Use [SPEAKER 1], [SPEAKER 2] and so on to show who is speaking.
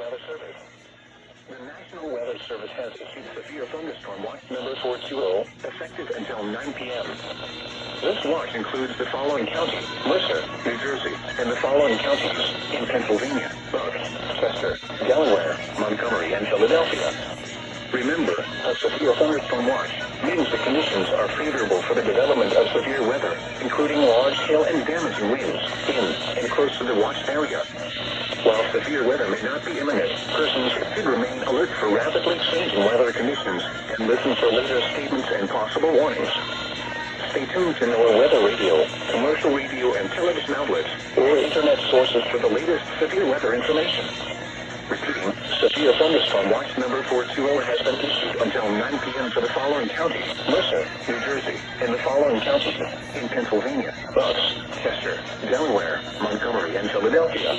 [SPEAKER 1] Weather Service. The National Weather Service has issued severe thunderstorm watch number 420, effective until 9 p.m. This watch includes the following counties: Mercer, New Jersey, and the following counties in Pennsylvania: Bucks, Chester, Delaware, Montgomery, and Philadelphia. Remember, a severe thunderstorm watch means the conditions are favorable for the development of severe weather, including large hail and damaging winds in and close to the watched area. While severe weather may not be imminent, persons should remain alert for rapidly changing weather conditions and listen for later statements and possible warnings. Stay tuned to NOAA weather radio, commercial radio and television outlets, or internet sources for the latest severe weather information. Repeating, severe thunderstorm watch number 420 has been issued until 9 p.m. for the following counties: Mercer, New Jersey, and the following counties in Pennsylvania: Bucks, Chester, Delaware, Montgomery, and Philadelphia.